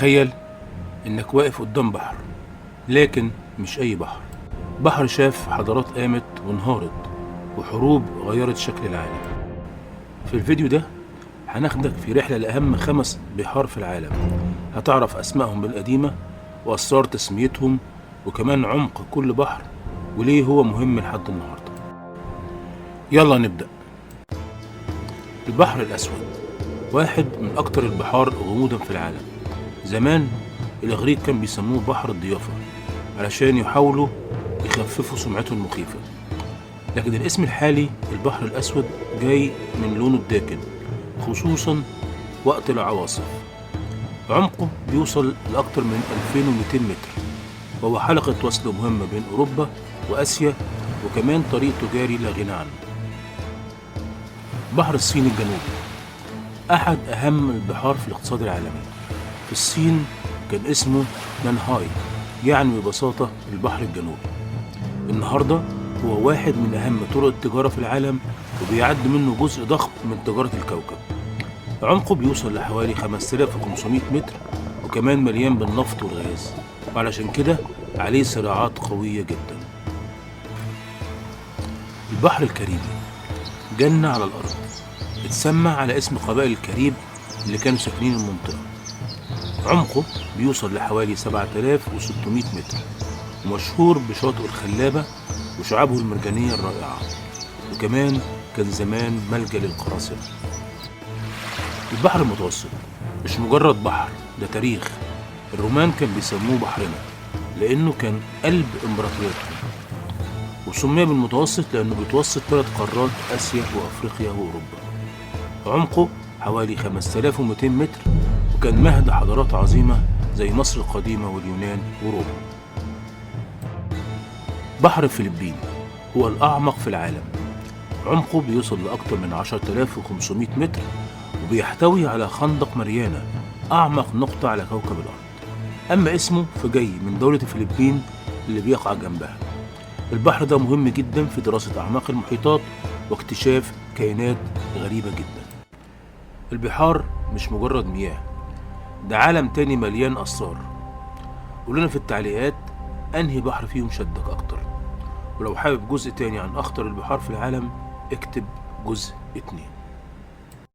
تخيل إنك واقف قدام بحر، لكن مش أي بحر. بحر شاف حضارات قامت وانهارت وحروب غيرت شكل العالم. في الفيديو ده هناخدك في رحلة لأهم 5 بحار في العالم. هتعرف أسمائهم القديمة وأسرار تسميتهم، وكمان عمق كل بحر وليه هو مهم لحد النهاردة. يلا نبدأ. البحر الأسود واحد من أكتر البحار غموضا في العالم. زمان الإغريق كان بيسموه بحر الضيافة علشان يحاولوا يخففوا سمعته المخيفة، لكن الاسم الحالي البحر الأسود جاي من لونه الداكن خصوصا وقت العواصف. عمقه بيوصل لأكتر من 2200 متر، وهو حلقة وصل مهمة بين أوروبا وآسيا، وكمان طريق تجاري لا غنى عنه. بحر الصين الجنوبي أحد أهم البحار في الاقتصاد العالمي. في الصين كان اسمه نانهاي، يعني ببساطة البحر الجنوبي. النهاردة هو واحد من أهم طرق التجارة في العالم، وبيعد منه جزء ضخم من تجارة الكوكب. عمقه بيوصل لحوالي 5500 متر، وكمان مليان بالنفط والغاز، وعلشان كده عليه صراعات قوية جدا. البحر الكاريبي جنة على الأرض، اتسمى على اسم قبائل الكاريب اللي كانوا ساكنين المنطقة. عمقه بيوصل لحوالي 7600 متر، ومشهور بشاطئ الخلابة وشعابه المرجانية الرائعة، وكمان كان زمان ملجأ للقراصنة. البحر المتوسط مش مجرد بحر، ده تاريخ. الرومان كان بيسموه بحرنا لأنه كان قلب إمبراطوريتهم، وسمي بالمتوسط لأنه بيتوسط 3 قارات، آسيا وأفريقيا وأوروبا. عمقه حوالي 5200 متر، وكان مهد حضارات عظيمة زي مصر القديمة واليونان وروما. بحر الفلبين هو الأعمق في العالم. عمقه بيوصل لأكثر من 10500 متر، وبيحتوي على خندق ماريانا، أعمق نقطة على كوكب الأرض. أما اسمه فجاي من دولة الفلبين اللي بيقع جنبها. البحر ده مهم جدا في دراسة أعماق المحيطات واكتشاف كائنات غريبة جدا. البحار مش مجرد مياه، ده عالم تاني مليان أسرار. قولنا في التعليقات أنهي بحر فيهم شدك أكتر، ولو حابب جزء تاني عن أخطر البحار في العالم اكتب جزء 2.